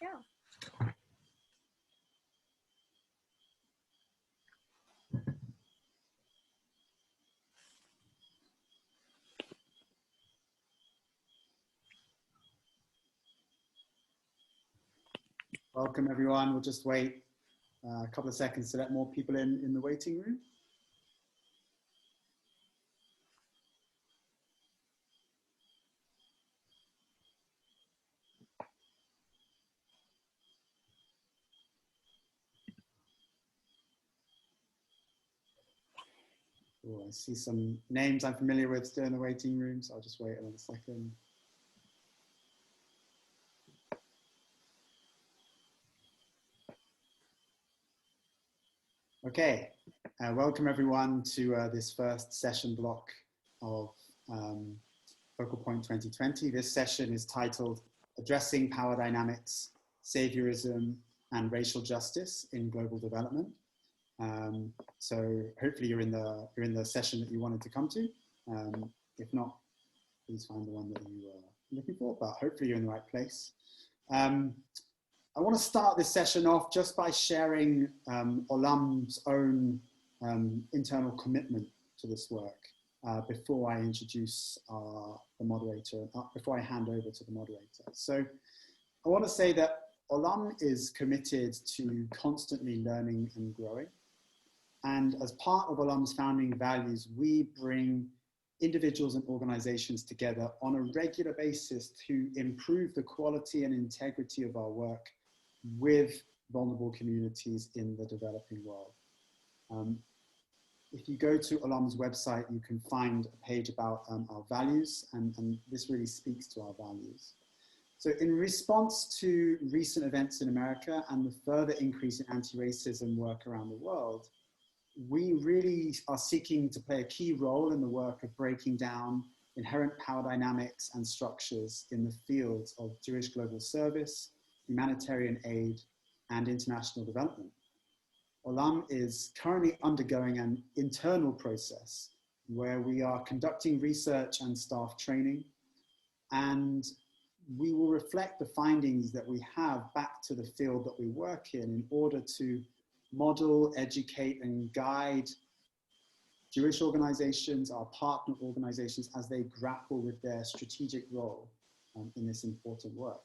go. Welcome everyone. We'll just wait a couple of seconds to let more people in the waiting room. Oh, I see some names I'm familiar with still in the waiting room, so I'll just wait another second. Okay, welcome everyone to this first session block of Focal Point 2020. This session is titled Addressing Power Dynamics, Saviorism and Racial Justice in Global Development. So hopefully you're in the session that you wanted to come to. If not, please find the one that you are looking for, but hopefully you're in the right place. I want to start this session off just by sharing Olam's own internal commitment to this work before I introduce the moderator, before I hand over to the moderator. So I want to say that Olam is committed to constantly learning and growing. And as part of Olam's founding values, we bring individuals and organizations together on a regular basis to improve the quality and integrity of our work with vulnerable communities in the developing world. If you go to Olam's website, you can find a page about our values, and this really speaks to our values. So in response to recent events in America and the further increase in anti-racism work around the world, we really are seeking to play a key role in the work of breaking down inherent power dynamics and structures in the fields of Jewish global service, humanitarian aid, and international development. Olam is currently undergoing an internal process where we are conducting research and staff training, and we will reflect the findings that we have back to the field that we work in order to model, educate, and guide Jewish organizations, our partner organizations, as they grapple with their strategic role in this important work.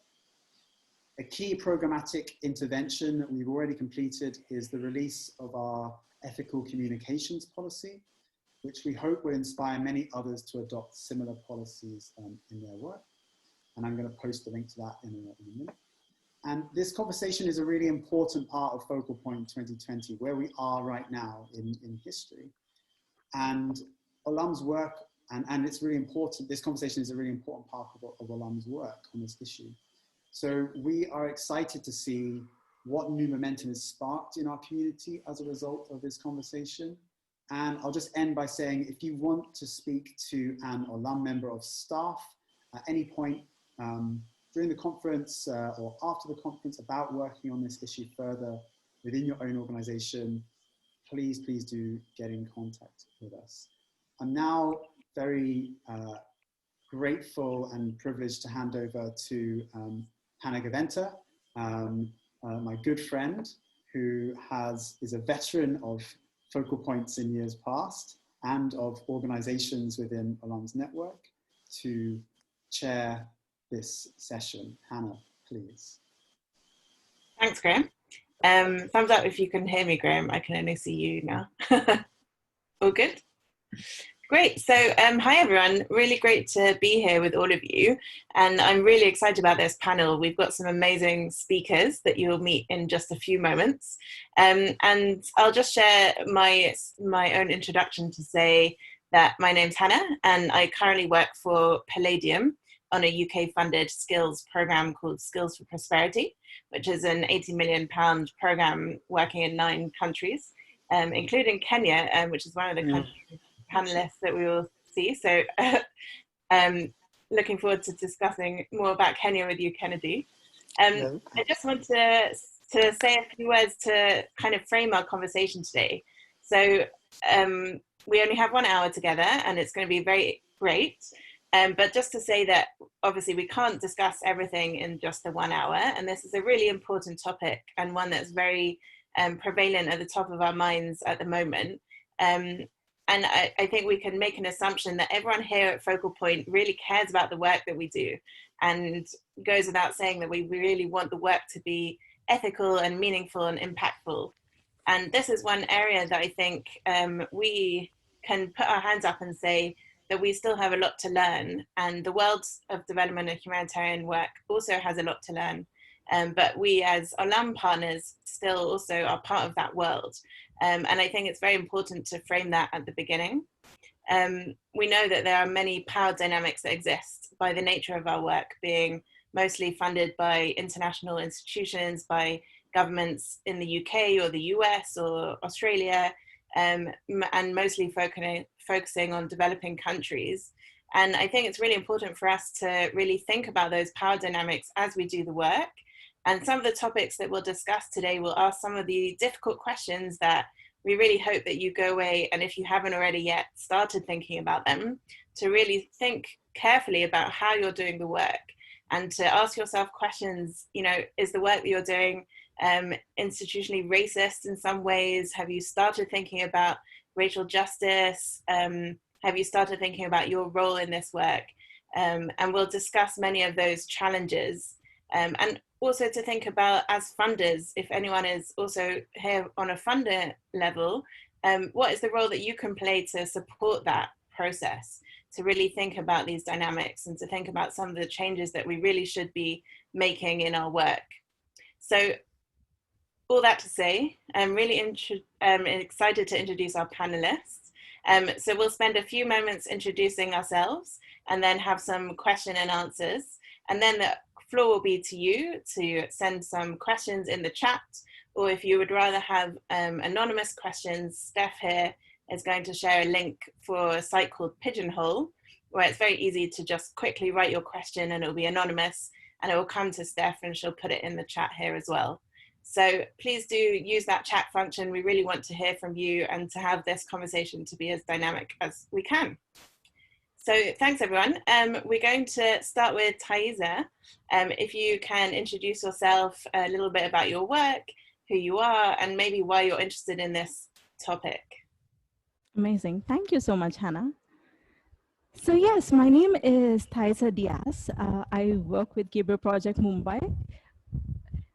A key programmatic intervention that we've already completed is the release of our ethical communications policy, which we hope will inspire many others to adopt similar policies in their work. And I'm going to post the link to that in a minute. And this conversation is a really important part of Focal Point 2020, where we are right now in history. And Olam's work, and it's really important, this conversation is a really important part of Olam's work on this issue. So we are excited to see what new momentum is sparked in our community as a result of this conversation. And I'll just end by saying, if you want to speak to an Olam member of staff at any point during the conference or after the conference about working on this issue further within your own organization, please do get in contact with us. I'm now very grateful and privileged to hand over to Hannah Gaventa, my good friend, who is a veteran of focal points in years past and of organizations within Olam's network, to chair this session. Hannah, please. Thanks, Graham. Thumbs up if you can hear me, Graham. I can only see you now. All good? Great. So hi, everyone. Really great to be here with all of you. And I'm really excited about this panel. We've got some amazing speakers that you'll meet in just a few moments. And I'll just share my own introduction to say that my name's Hannah, and I currently work for Palladium on a UK-funded skills program called Skills for Prosperity, which is an £80 million program working in 9 countries, including Kenya, which is one of the countries panelists that we will see. So looking forward to discussing more about Kenya with you, Kennedy. I just want to say a few words to kind of frame our conversation today. So we only have 1 hour together, and it's going to be very great. But just to say that obviously we can't discuss everything in just the 1 hour, and this is a really important topic and one that's very prevalent at the top of our minds at the moment. And I think we can make an assumption that everyone here at Focal Point really cares about the work that we do, and goes without saying that we really want the work to be ethical and meaningful and impactful. And this is one area that I think we can put our hands up and say that we still have a lot to learn. And the world of development and humanitarian work also has a lot to learn. But we as Olam partners still also are part of that world. And I think it's very important to frame that at the beginning. We know that there are many power dynamics that exist by the nature of our work, being mostly funded by international institutions, by governments in the UK or the US or Australia, and mostly focusing on developing countries. And I think it's really important for us to really think about those power dynamics as we do the work. And some of the topics that we'll discuss today will ask some of the difficult questions that we really hope that you go away, and if you haven't already yet started thinking about them, to really think carefully about how you're doing the work, and to ask yourself questions, you know, is the work that you're doing institutionally racist in some ways? Have you started thinking about racial justice? Have you started thinking about your role in this work? And we'll discuss many of those challenges. And also to think about, as funders, if anyone is also here on a funder level, what is the role that you can play to support that process, to really think about these dynamics and to think about some of the changes that we really should be making in our work. So all that to say, I'm really excited to introduce our panelists. So we'll spend a few moments introducing ourselves and then have some question and answers. And then the floor will be to you to send some questions in the chat, or if you would rather have anonymous questions, Steph here is going to share a link for a site called Pigeonhole, where it's very easy to just quickly write your question and it'll be anonymous, and it will come to Steph and she'll put it in the chat here as well. So please do use that chat function. We really want to hear from you and to have this conversation to be as dynamic as we can. So thanks everyone. We're going to start with Thaisa. If you can introduce yourself, a little bit about your work, who you are, and maybe why you're interested in this topic. Amazing. Thank you so much, Hannah. So yes, my name is Thaisa Diaz. I work with Gabriel Project Mumbai.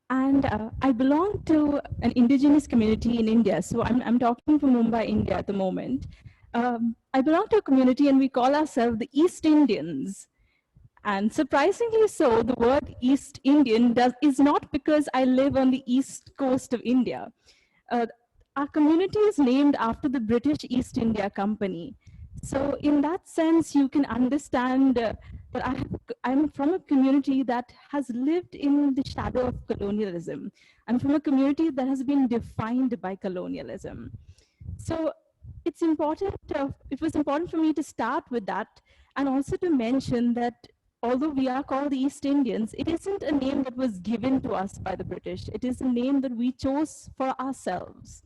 And I belong to an indigenous community in India. So I'm talking from Mumbai, India at the moment. I belong to a community and we call ourselves the East Indians. And surprisingly so, the word East Indian is not because I live on the east coast of India. Our community is named after the British East India Company. So in that sense, you can understand that I'm from a community that has lived in the shadow of colonialism. I'm from a community that has been defined by colonialism. So it was important for me to start with that, and also to mention that although we are called the East Indians, it isn't a name that was given to us by the British. It is a name that we chose for ourselves.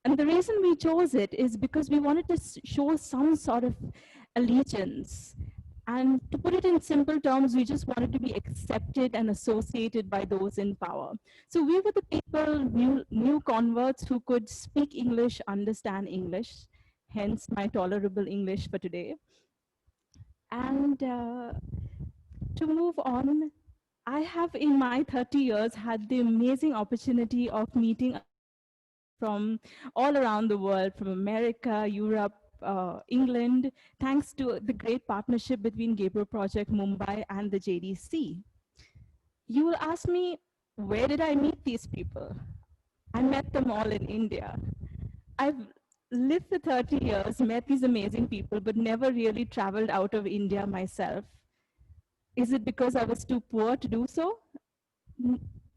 And the reason we chose it is because we wanted to show some sort of allegiance. And to put it in simple terms, we just wanted to be accepted and associated by those in power. So we were the people, new converts who could speak English, understand English, hence my tolerable English for today. And to move on, I have in my 30 years had the amazing opportunity of meeting from all around the world, from America, Europe, England, thanks to the great partnership between Gabriel Project Mumbai and the JDC. You will ask me, where did I meet these people? I met them all in India. I've lived for 30 years, met these amazing people, but never really traveled out of India myself. Is it because I was too poor to do so?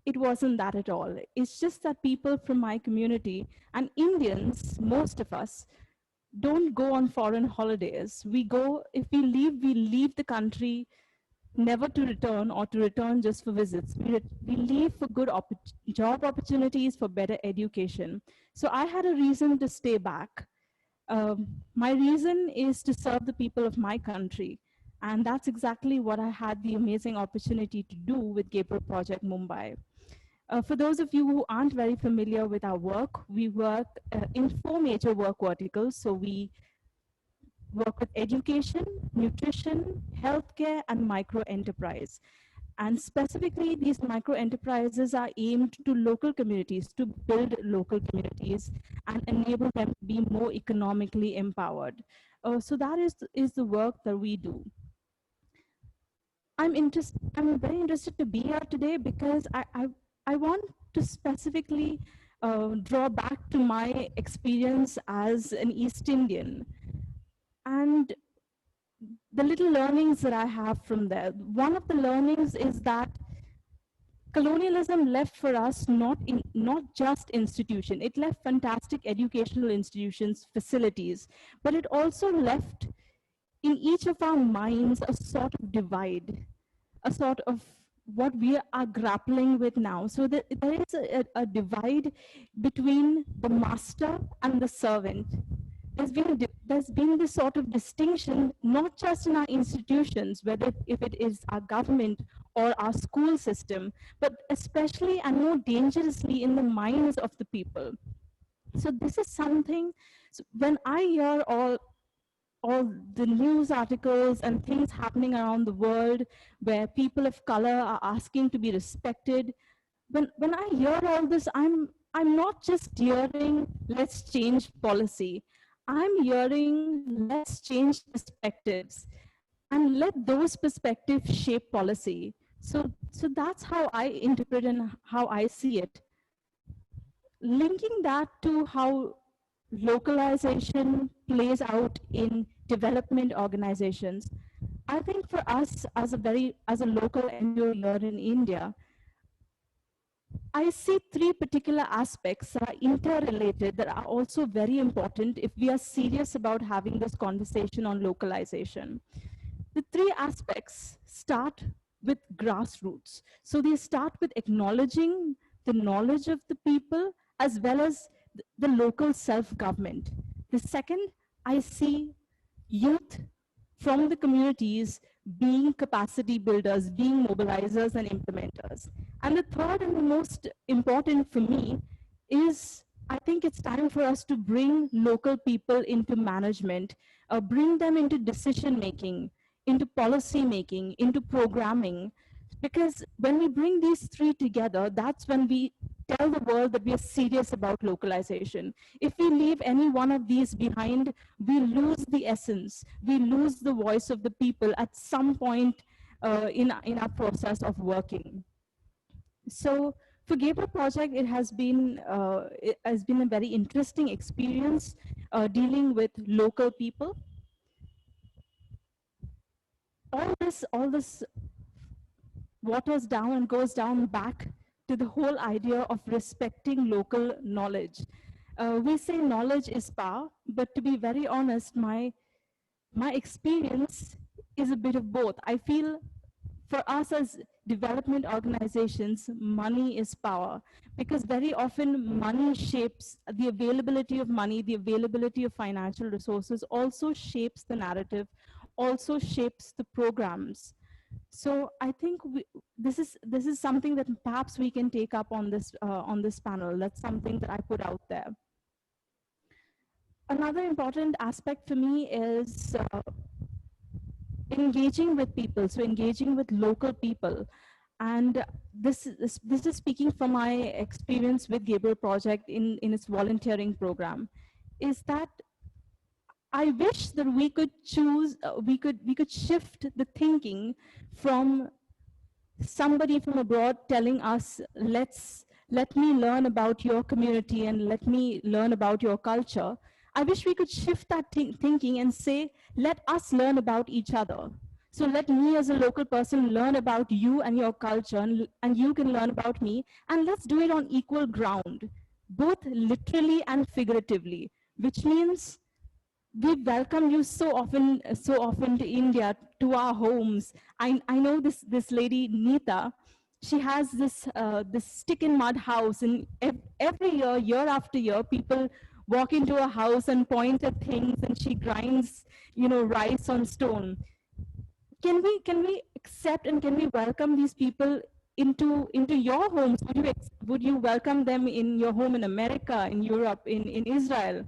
It wasn't that at all. It's just that people from my community, and Indians, most of us, don't go on foreign holidays. If we leave the country never to return, or to return just for visits. We leave for good job opportunities, for better education. So I had a reason to stay back. My reason is to serve the people of my country. And that's exactly what I had the amazing opportunity to do with Gabriel Project Mumbai. For those of you who aren't very familiar with our work, we work in 4 major work verticals. So we work with education, nutrition, healthcare, and micro enterprise. And specifically, these micro enterprises are aimed to local communities, to build local communities and enable them to be more economically empowered. So that is the work that we do. I'm very interested to be here today because I want to specifically draw back to my experience as an East Indian and the little learnings that I have from there. One of the learnings is that colonialism left for us not just institution. It left fantastic educational institutions, facilities, but it also left in each of our minds a sort of divide, a sort of what we are grappling with now. So there is a divide between the master and the servant. There's been this sort of distinction, not just in our institutions, whether if it is our government or our school system, but especially and more dangerously in the minds of the people. So this is something, so when I hear all the news articles and things happening around the world where people of color are asking to be respected, when I hear all this, I'm not just hearing let's change policy. I'm hearing let's change perspectives and let those perspectives shape policy. So that's how I interpret and how I see it. Linking that to how localization plays out in development organizations, I think for us as a local NGO here in India, I see 3 particular aspects that are interrelated that are also very important if we are serious about having this conversation on localization. The 3 aspects start with grassroots. So they start with acknowledging the knowledge of the people as well as the local self-government. The second, I see youth from the communities being capacity builders, being mobilizers and implementers. And the third and the most important for me is I think it's time for us to bring local people into management, bring them into decision making, into policy making, into programming. Because when we bring these 3 together, that's when we tell the world that we are serious about localization. If we leave any one of these behind, we lose the essence, we lose the voice of the people at some point in our process of working. So for Gabriel Project, it has been a very interesting experience dealing with local people. All this waters down and goes down back to the whole idea of respecting local knowledge. We say knowledge is power, but to be very honest, my experience is a bit of both. I feel for us as development organizations, money is power, because very often money shapes the availability of money, the availability of financial resources also shapes the narrative, also shapes the programs. So I think this is something that perhaps we can take up on this panel. That's something that I put out there. Another important aspect for me is engaging with people, so engaging with local people. And this is speaking from my experience with Gabriel Project in its volunteering program, is that I wish that we could choose, we could shift the thinking from somebody from abroad telling us, let me learn about your community and let me learn about your culture. I wish we could shift that thinking and say, let us learn about each other. So let me as a local person learn about you and your culture, and you can learn about me, and let's do it on equal ground, both literally and figuratively, which means we welcome you so often to India, to our homes. I know this lady Neeta. She has this stick in mud house, and every year after year, people walk into her house and point at things, and she grinds rice on stone. can we accept and can we welcome these people into your homes? Would you welcome them in your home in America, in Europe, in Israel?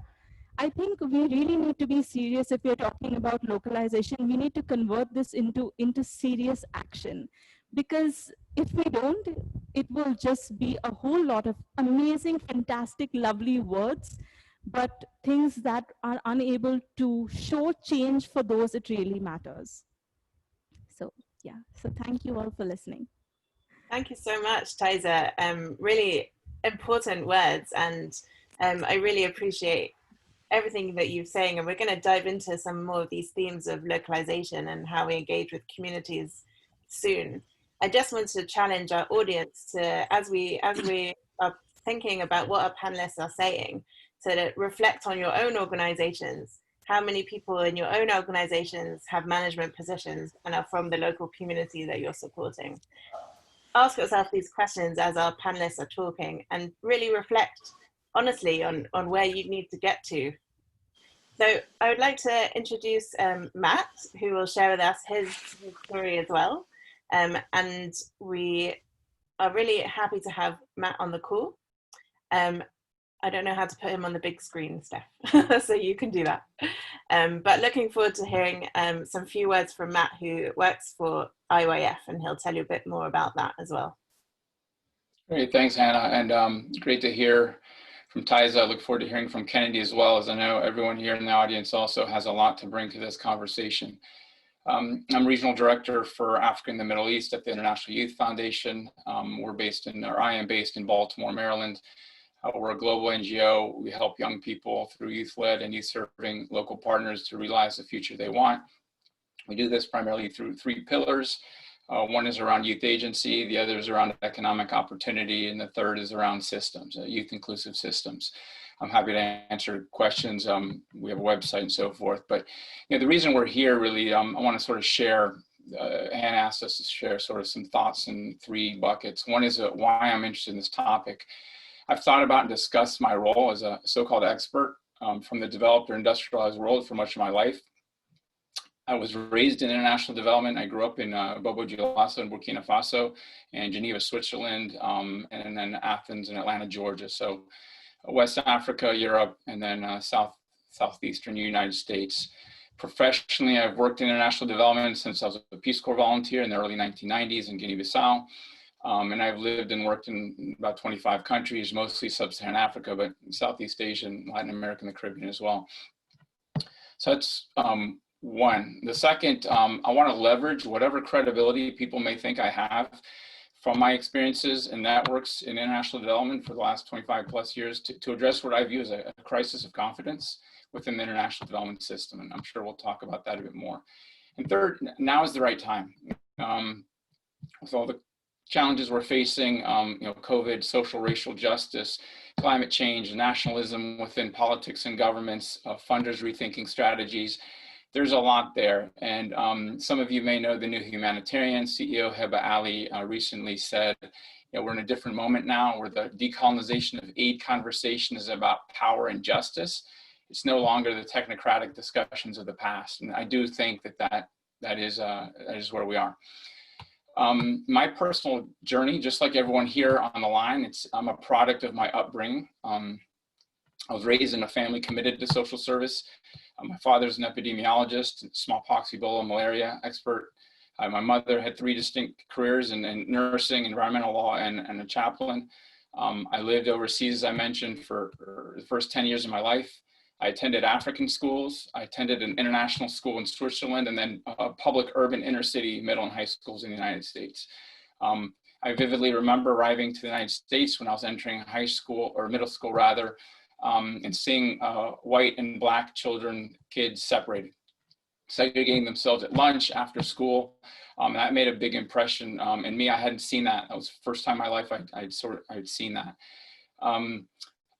I think we really need to be serious if we're talking about localization. We need to convert this into serious action, because if we don't, it will just be a whole lot of amazing, fantastic, lovely words, but things that are unable to show change for those it really matters. So yeah, so thank you all for listening. Thank you so much, Taiza. Really important words, and I really appreciate everything that you're saying. And we're going to dive into some more of these themes of localization and how we engage with communities soon. I just want to challenge our audience to, as we are thinking about what our panelists are saying, to reflect on your own organizations. How many people in your own organizations have management positions and are from the local community that you're supporting? Ask yourself these questions as our panelists are talking, and really reflect honestly on where you need to get to. So I would like to introduce Matt, who will share with us his story as well. And we are really happy to have Matt on the call. I don't know how to put him on the big screen, Steph, so you can do that. But looking forward to hearing some few words from Matt, who works for IYF, and he'll tell you a bit more about that as well. Great, thanks, Hannah, and great to hear from Taiza. I look forward to hearing from Kennedy as well, as I know everyone here in the audience also has a lot to bring to this conversation. I'm Regional Director for Africa and the Middle East at the International Youth Foundation. I am based in Baltimore, Maryland. We're a global NGO. We help young people through youth-led and youth-serving local partners to realize the future they want. We do this primarily through 3 pillars. One is around youth agency, the other is around economic opportunity, and the third is around systems, youth inclusive systems. I'm happy to answer questions. We have a website and so forth, but the reason we're here really, I want to sort of share, Hannah asked us to share sort of some thoughts in 3 buckets. One is why I'm interested in this topic. I've thought about and discussed my role as a so-called expert from the developed or industrialized world for much of my life. I was raised in international development. I grew up in Bobo Dioulasso in Burkina Faso, and Geneva, Switzerland, and then Athens and Atlanta, Georgia. So West Africa, Europe, and then southeastern United States. Professionally, I've worked in international development since I was a Peace Corps volunteer in the early 1990s in Guinea-Bissau. And I've lived and worked in about 25 countries, mostly sub-Saharan Africa, but Southeast Asia and Latin America and the Caribbean as well. So that's one. The second, I want to leverage whatever credibility people may think I have from my experiences and networks in international development for the last 25 plus years to address what I view as a crisis of confidence within the international development system. And I'm sure we'll talk about that a bit more. And third, now is the right time. With all the challenges we're facing, COVID, social, racial justice, climate change, nationalism within politics and governments, funders rethinking strategies, there's a lot there. And some of you may know the new humanitarian CEO, Heba Ali, recently said, we're in a different moment now where the decolonization of aid conversation is about power and justice. It's no longer the technocratic discussions of the past. And I do think that is where we are. My personal journey, just like everyone here on the line, I'm a product of my upbringing. I was raised in a family committed to social service. My father's an epidemiologist, smallpox, Ebola, malaria expert. My mother had 3 distinct careers in nursing, environmental law, and a chaplain. I lived overseas, as I mentioned, for the first 10 years of my life. I attended African schools. I attended an international school in Switzerland, and then public urban inner city middle and high schools in the United States. I vividly remember arriving to the United States when I was entering high school, or middle school rather, and seeing white and black kids separated, segregating themselves at lunch, after school. That made a big impression in me. I hadn't seen that. That was the first time in my life I'd seen that.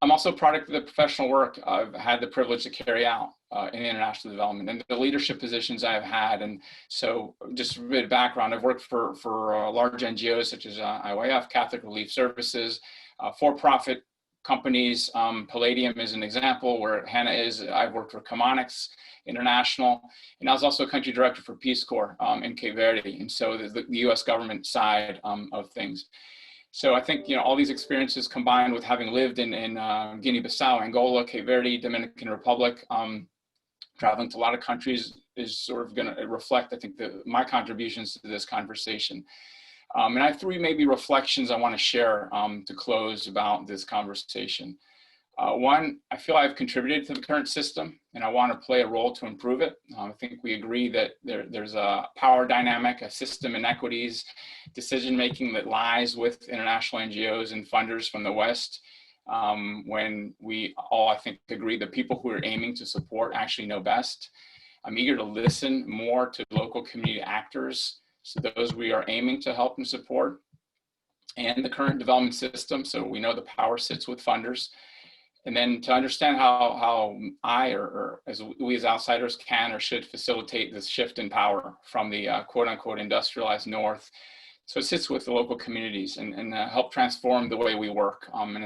I'm also a product of the professional work I've had the privilege to carry out in international development and the leadership positions I've had. And so just a bit of background, I've worked for large NGOs such as IYF, Catholic Relief Services, for-profit companies. Palladium is an example where Hannah is. I've worked for Comonix International, and I was also country director for Peace Corps in Cape Verde, and so the U.S. government side of things. So I think, all these experiences combined with having lived in Guinea-Bissau, Angola, Cape Verde, Dominican Republic, traveling to a lot of countries is sort of going to reflect, I think, my contributions to this conversation. And I have three maybe reflections I want to share to close about this conversation. One, I feel I've contributed to the current system and I want to play a role to improve it. I think we agree that there's a power dynamic, a system inequities, decision-making that lies with international NGOs and funders from the West. When we all, I think, agree the people who are aiming to support actually know best. I'm eager to listen more to local community actors, so those we are aiming to help and support, and the current development system, so we know the power sits with funders. And then to understand how I or as we as outsiders can or should facilitate this shift in power from the quote unquote industrialized North. So it sits with the local communities and help transform the way we work. And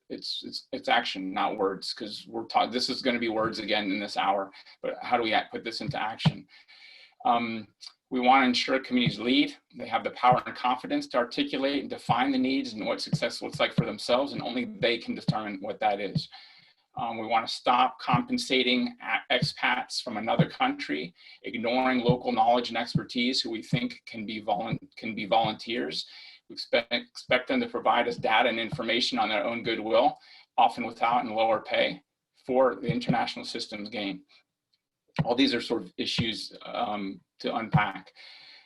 it's action, not words, because we're taught this is going to be words again in this hour, but how do we put this into action? We want to ensure communities lead. They have the power and confidence to articulate and define the needs and what success looks like for themselves, and only they can determine what that is. We want to stop compensating expats from another country, ignoring local knowledge and expertise who we think can be volunteers. We expect them to provide us data and information on their own goodwill, often without and lower pay, for the international system's gain. All these are sort of issues to unpack.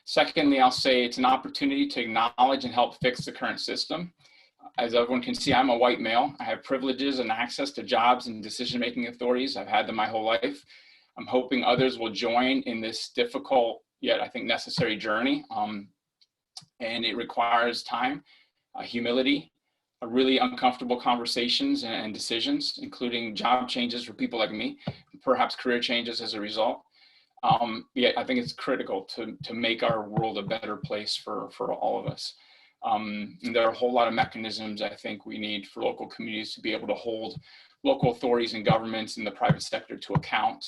Secondly, I'll say it's an opportunity to acknowledge and help fix the current system. As everyone can see, I'm a white male. I have privileges and access to jobs and decision-making authorities. I've had them my whole life. I'm hoping others will join in this difficult, yet I think necessary journey. And it requires time, humility, really uncomfortable conversations and decisions, including job changes for people like me, perhaps career changes as a result. Yet I think it's critical to make our world a better place for all of us. And there are a whole lot of mechanisms I think we need for local communities to be able to hold local authorities and governments in the private sector to account,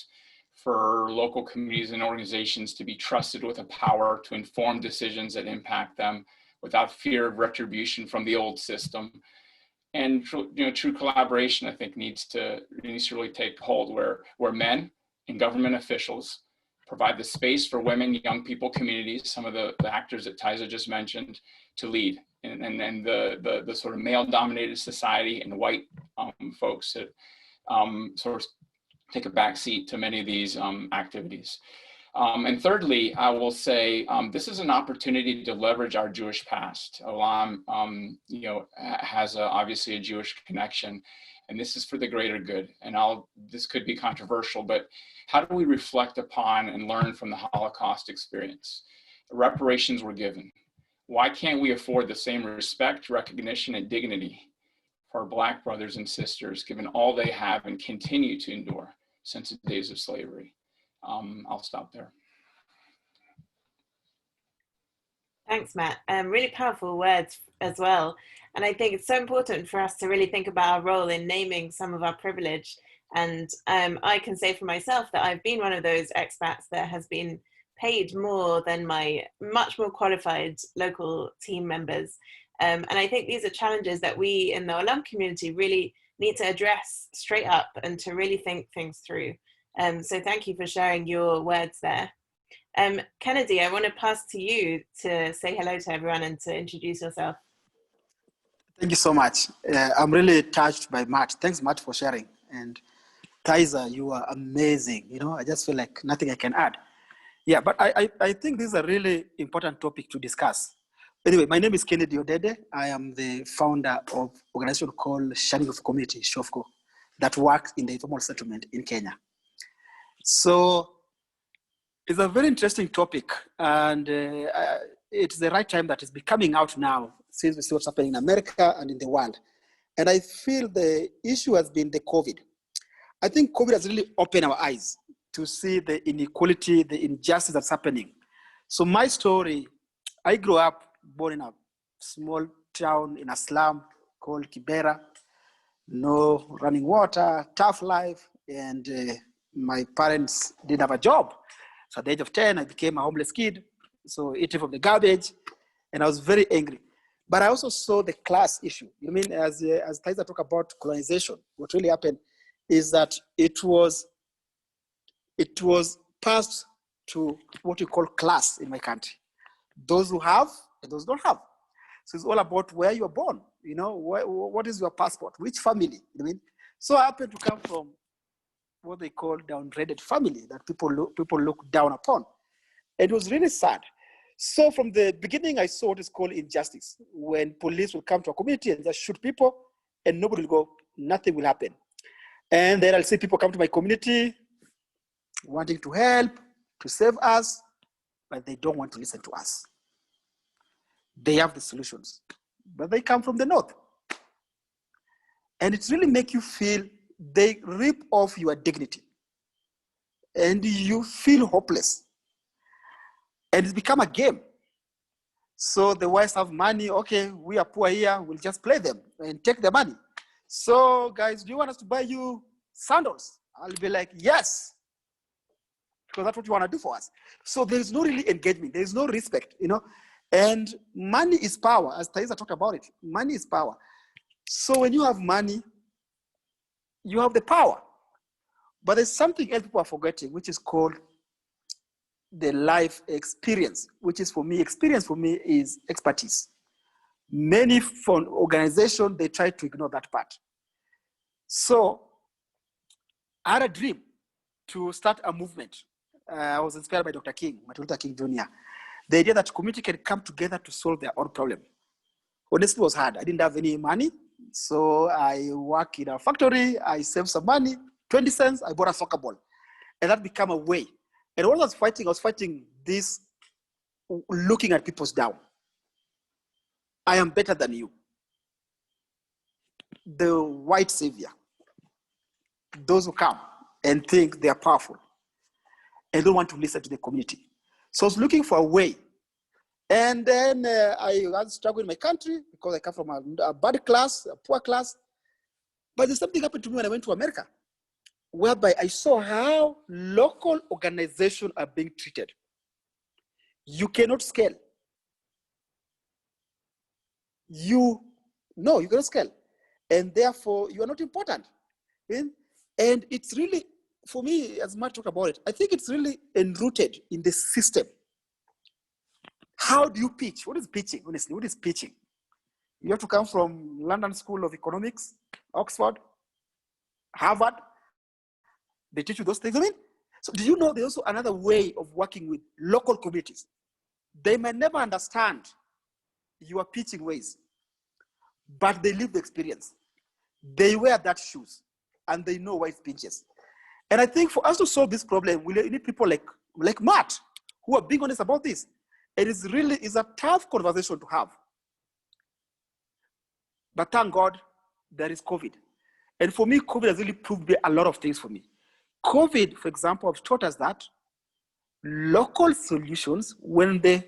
for local communities and organizations to be trusted with a power to inform decisions that impact them without fear of retribution from the old system. And true collaboration, I think, needs to really take hold, where men and government officials provide the space for women, young people, communities, some of the actors that Taiza just mentioned, to lead, and the sort of male-dominated society and white folks that sort of take a back seat to many of these activities. And thirdly, I will say this is an opportunity to leverage our Jewish past. Olam, has obviously a Jewish connection, and this is for the greater good. And this could be controversial, but how do we reflect upon and learn from the Holocaust experience? Reparations were given. Why can't we afford the same respect, recognition, and dignity for our Black brothers and sisters, given all they have and continue to endure since the days of slavery? I'll stop there. Thanks, Matt. Really powerful words as well. And I think it's so important for us to really think about our role in naming some of our privilege. And I can say for myself that I've been one of those expats that has been paid more than my much more qualified local team members. And I think these are challenges that we in the Olam community really need to address straight up and to really think things through. So thank you for sharing your words there. Kennedy, I want to pass to you to say hello to everyone and to introduce yourself. Thank you so much. I'm really touched by Matt. Thanks, Matt, for sharing. And Taiza, you are amazing. I just feel like nothing I can add. Yeah, but I think this is a really important topic to discuss. Anyway, my name is Kennedy Odede. I am the founder of an organization called Shining of Community, SHOFCO, that works in the informal settlement in Kenya. So it's a very interesting topic, and it's the right time that it's becoming out now, since we see what's happening in America and in the world. And I feel the issue has been the COVID. I think COVID has really opened our eyes to see the inequality, the injustice that's happening. So my story, I grew up born in a small town in a slum called Kibera. no running water, tough life, and my parents didn't have a job. So at the age of 10, I became a homeless kid, so eating from the garbage, and I was very angry. But I also saw the class issue. You mean, as Taiza talked about colonization, what really happened is that it was passed to what we call class in my country. Those who have and those who don't have. So it's all about where you're born, you know, what is your passport, which family, you know what I mean? So I happen to come from what they call downgraded family that people look down upon. It was really sad. So from the beginning, I saw what is called injustice. When police will come to a community and just shoot people and nobody will go, nothing will happen. And then I'll see people come to my community wanting to help, to save us, but they don't want to listen to us. They have the solutions, but they come from the north. And it really makes you feel they rip off your dignity and you feel hopeless. And it's become a game. So the whites have money, okay, we are poor here, we'll just play them and take the money. So guys, do you want us to buy you sandals? I'll be like, yes, because that's what you want to do for us. So there's no really engagement, there's no respect, you know. And money is power, as Taiza talked about it. Money is power. So when you have money, you have the power. But there's something else people are forgetting, which is called the life experience, which is for me, experience for me is expertise. Many organizations, they try to ignore that part. So I had a dream to start a movement. I was inspired by Dr. King, Martin Luther King Jr. The idea that community can come together to solve their own problem. Honestly, it was hard. I didn't have any money. So I work in a factory. I saved some money, 20 cents. I bought a soccer ball. And that became a way. And when I was fighting this, looking at people's down. I am better than you. The white savior. Those who come and think they are powerful and don't want to listen to the community. So I was looking for a way. And then I was struggling in my country because I come from a bad class, a poor class. But there's something happened to me when I went to America, whereby I saw how local organizations are being treated. You cannot scale. You cannot scale. And therefore, you are not important. And it's really, for me, as Matt talked about it, I think it's really enrooted in the system. How do you pitch? What is pitching, honestly? What is pitching? You have to come from London School of Economics, Oxford, Harvard. They teach you those things. I mean, so do you know there's also another way of working with local communities? They may never understand your pitching ways, but they live the experience. They wear that shoes and they know why it pinches. And I think for us to solve this problem, we need people like Matt, who are being honest about this. It is really a tough conversation to have. But thank God, there is COVID. And for me, COVID has really proved a lot of things for me. COVID, for example, has taught us that local solutions, when the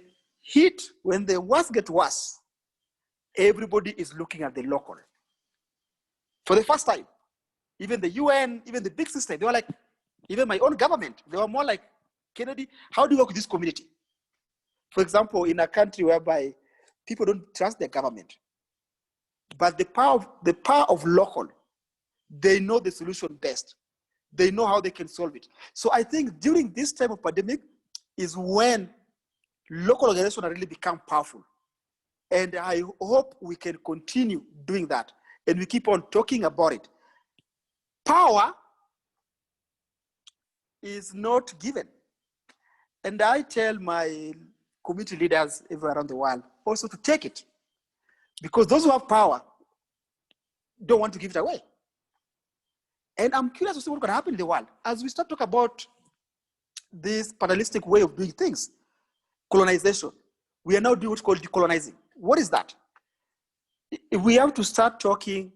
worst get worse, everybody is looking at the local. For the first time, even the UN, even the big system, they were like, even my own government, they were more like, Kennedy, how do you work with this community? For example, in a country whereby people don't trust their government, but the power of local, they know the solution best. They know how they can solve it. So I think during this time of pandemic is when local organizations have really become powerful. And I hope we can continue doing that. And we keep on talking about it. Power is not given. And I tell my community leaders everywhere around the world also to take it. Because those who have power don't want to give it away. And I'm curious to see what's going to happen in the world as we start talking about this paternalistic way of doing things. Colonization. We are now doing what's called decolonizing. What is that? We have to start talking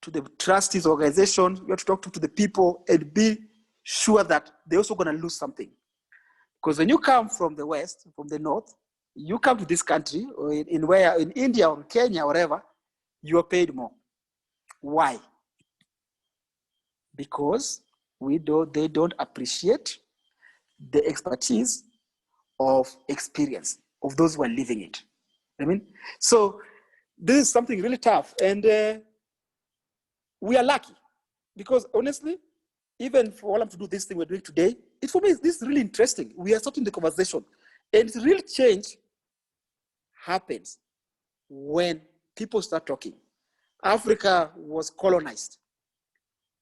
to the trustees organizations. We have to talk to the people and be sure that they're also going to lose something. Because when you come from the West, from the North, you come to this country, or in India or Kenya, or wherever, you are paid more. Why? Because they don't appreciate the expertise of experience of those who are living it. I mean, so this is something really tough, and we are lucky because honestly, even for all to do this thing we're doing today, for me, this is really interesting. We are starting the conversation, and real change happens when people start talking. Africa was colonized.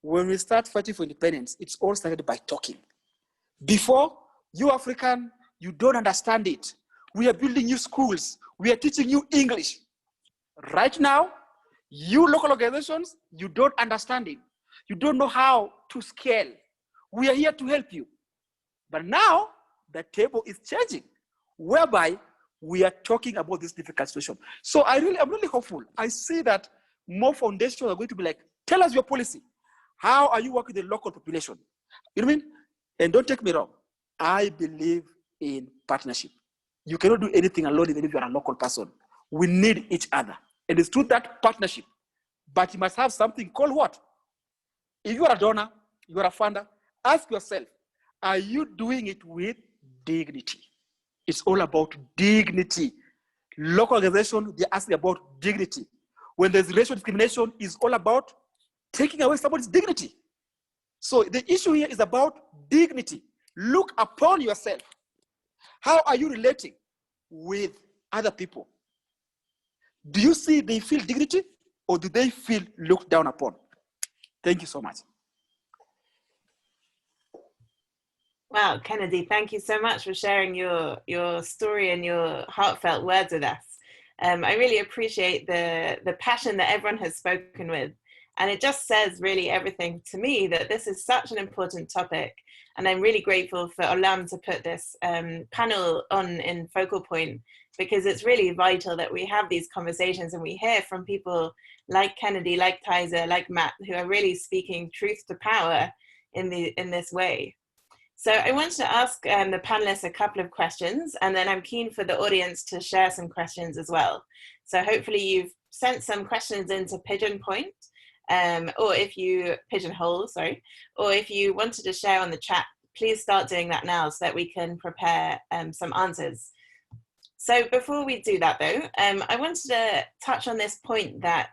When we start fighting for independence, it's all started by talking. Before, you African, you don't understand it. We are building new schools. We are teaching you English. Right now, you local organizations, you don't understand it. You don't know how to scale. We are here to help you. But now, the table is changing, whereby we are talking about this difficult situation. So I'm really hopeful. I see that more foundations are going to be like, tell us your policy. How are you working with the local population? You know what I mean? And don't take me wrong. I believe in partnership. You cannot do anything alone even if you are a local person. We need each other. And it's through that partnership. But you must have something called what? If you are a donor, you are a funder, ask yourself, are you doing it with dignity? It's all about dignity. Local organization, they're asking about dignity. When there's racial discrimination, it's all about taking away somebody's dignity. So the issue here is about dignity. Look upon yourself. How are you relating with other people? Do you see they feel dignity or do they feel looked down upon? Thank you so much. Wow, Kennedy, thank you so much for sharing your story and your heartfelt words with us. I really appreciate the passion that everyone has spoken with. And it just says really everything to me that this is such an important topic. And I'm really grateful for Olam to put this panel on in focal point, because it's really vital that we have these conversations and we hear from people like Kennedy, like Taiza, like Matt, who are really speaking truth to power in this way. So I wanted to ask the panelists a couple of questions, and then I'm keen for the audience to share some questions as well. So hopefully you've sent some questions into Pigeonhole, or if you wanted to share on the chat, please start doing that now so that we can prepare some answers. So before we do that though, I wanted to touch on this point that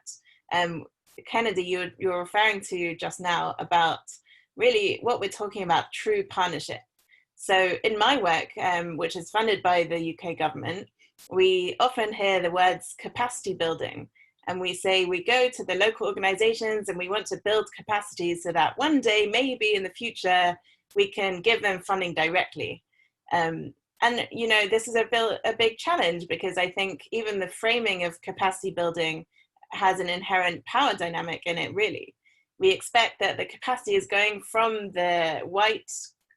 Kennedy, you're referring to just now about really what we're talking about, true partnership. So in my work, which is funded by the UK government, we often hear the words capacity building. And we say we go to the local organizations and we want to build capacity so that one day, maybe in the future, we can give them funding directly. And you know, this is a big challenge, because I think even the framing of capacity building has an inherent power dynamic in it, really. We expect that the capacity is going from the white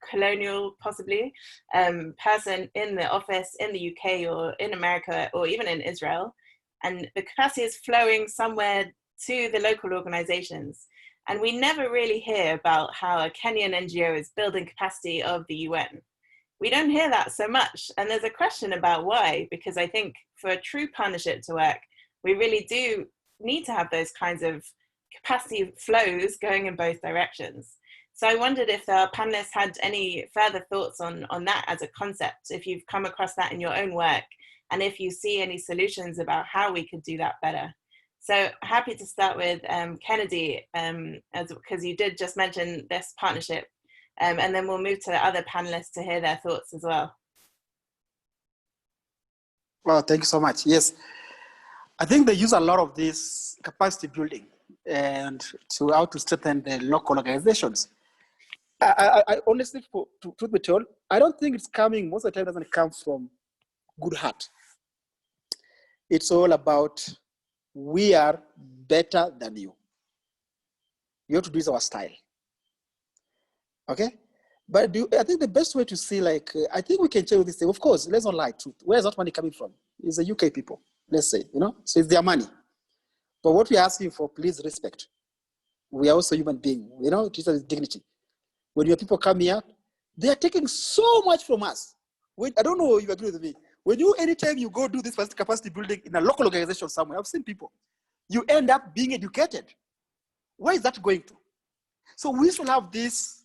colonial, possibly, person in the office in the UK or in America or even in Israel, and the capacity is flowing somewhere to the local organizations. And we never really hear about how a Kenyan NGO is building capacity of the UN. We don't hear that so much. And there's a question about why, because I think for a true partnership to work, we really do need to have those kinds of capacity flows going in both directions. So I wondered if our panelists had any further thoughts on that as a concept, if you've come across that in your own work, and if you see any solutions about how we could do that better. So happy to start with Kennedy, because you did just mention this partnership, and then we'll move to the other panelists to hear their thoughts as well. Well, thank you so much. Yes, I think they use a lot of this capacity building and to how to strengthen the local organizations. I honestly, truth be told, I don't think it's coming, most of the time it doesn't come from good heart. It's all about, we are better than you. You have to do this our style. Okay? But I think the best way to see, like, I think we can change this thing. Of course, let's not lie, truth. Where's that money coming from? It's the UK people, let's say, you know? So it's their money. But what we're asking for, please respect. We are also human beings, you know, treat us with dignity. When your people come here, they are taking so much from us. I don't know if you agree with me. Anytime you go do this capacity building in a local organization somewhere, I've seen people, you end up being educated. Where is that going to? So we should have this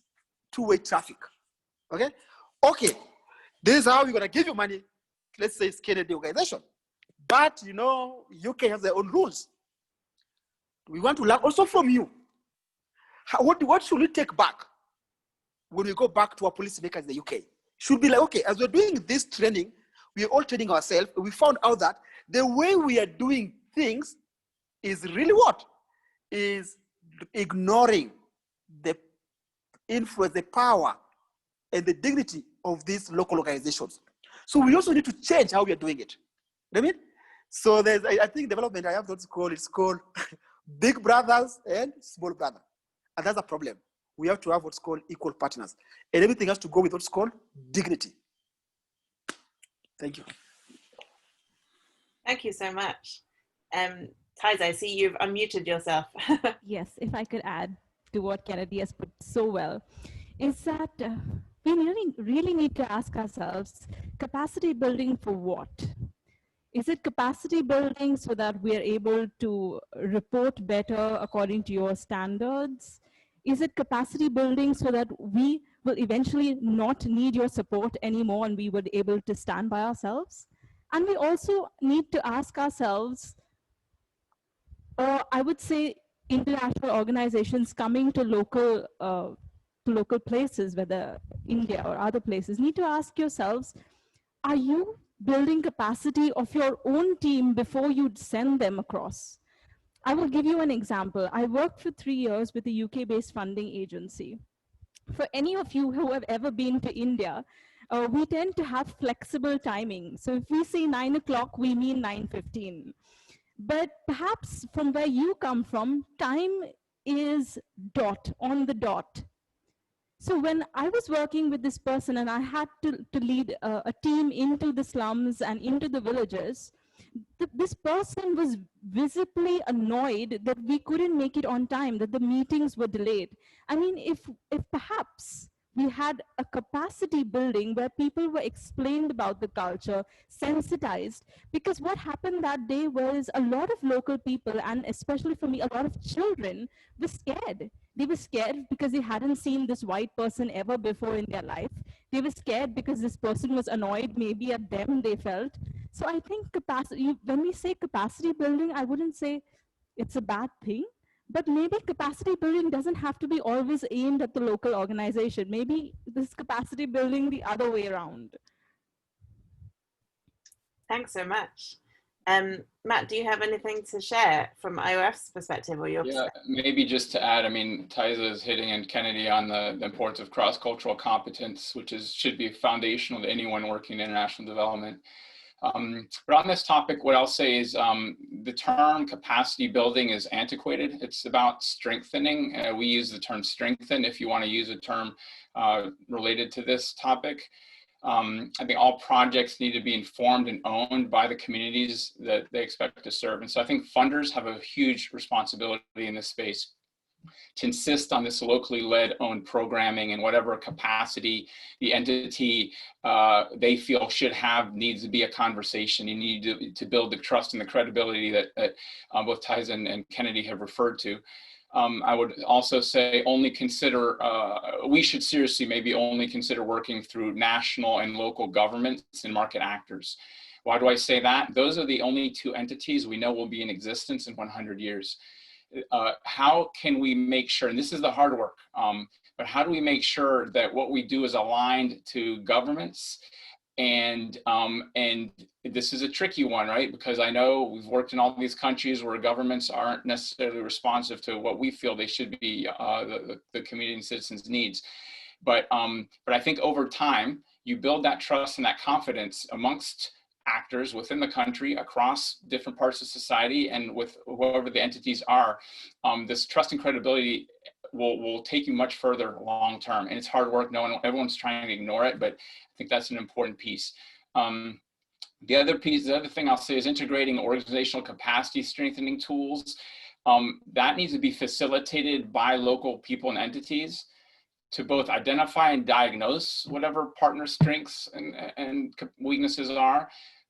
two-way traffic, okay? Okay, this is how we're gonna give you money. Let's say it's Kennedy organization. But you know, UK has their own rules. We want to learn also from you. What should we take back when we go back to our policymakers in the UK? Should be like, okay, as we're doing this training, we're all training ourselves. We found out that the way we are doing things is really what? Is ignoring the influence, the power, and the dignity of these local organizations. So we also need to change how we are doing it. You know what I mean? So there's, I think development, I have what's called, it's called big brothers and small brother. And that's a problem. We have to have what's called equal partners. And everything has to go with what's called dignity. Thank you. Thank you so much. Thais, I see you've unmuted yourself. Yes, if I could add to what Kennedy has put so well, is that we really need to ask ourselves, capacity building for what? Is it capacity building so that we are able to report better according to your standards? Is it capacity building so that we will eventually not need your support anymore and we will be able to stand by ourselves? And we also need to ask ourselves, or I would say international organizations coming to local places, whether India or other places, need to ask yourselves, are you building capacity of your own team before you send them across? I will give you an example. I worked for 3 years with a UK-based funding agency. For any of you who have ever been to India, we tend to have flexible timing. So if we say 9 o'clock, we mean 9:15. But perhaps from where you come from, time is dot, on the dot. So when I was working with this person and I had to lead a team into the slums and into the villages, this person was visibly annoyed that we couldn't make it on time, that the meetings were delayed. I mean, if perhaps we had a capacity building where people were explained about the culture, sensitized, because what happened that day was a lot of local people, and especially for me, a lot of children were scared. They were scared because they hadn't seen this white person ever before in their life. They were scared because this person was annoyed maybe at them, they felt. So I think capacity, when we say capacity building, I wouldn't say it's a bad thing, but maybe capacity building doesn't have to be always aimed at the local organization. Maybe this capacity building the other way around. Thanks so much. Matt, do you have anything to share from IOF's perspective or your perspective? Maybe just to add, I mean, Taiza is hitting and Kennedy on the importance of cross-cultural competence, which should be foundational to anyone working in international development. But on this topic, what I'll say is the term capacity building is antiquated. It's about strengthening. We use the term strengthen if you want to use a term related to this topic. I think all projects need to be informed and owned by the communities that they expect to serve. And so I think funders have a huge responsibility in this space to insist on this locally led owned programming in whatever capacity the entity they feel should have. Needs to be a conversation. You need to build the trust and the credibility that both Tyson and Kennedy have referred to. I would also say only consider, we should seriously maybe only consider working through national and local governments and market actors. Why do I say that? Those are the only two entities we know will be in existence in 100 years. How can we make sure, and this is the hard work, but how do we make sure that what we do is aligned to governments? And this is a tricky one, right? Because I know we've worked in all these countries where governments aren't necessarily responsive to what we feel they should be, the community and citizens' needs. But I think over time, you build that trust and that confidence amongst actors within the country, across different parts of society, and with whoever the entities are. This trust and credibility will take you much further long term. And it's hard work. Everyone's trying to ignore it, but I think that's an important piece. The other thing I'll say is integrating organizational capacity strengthening tools. That needs to be facilitated by local people and entities to both identify and diagnose whatever partner strengths and weaknesses are,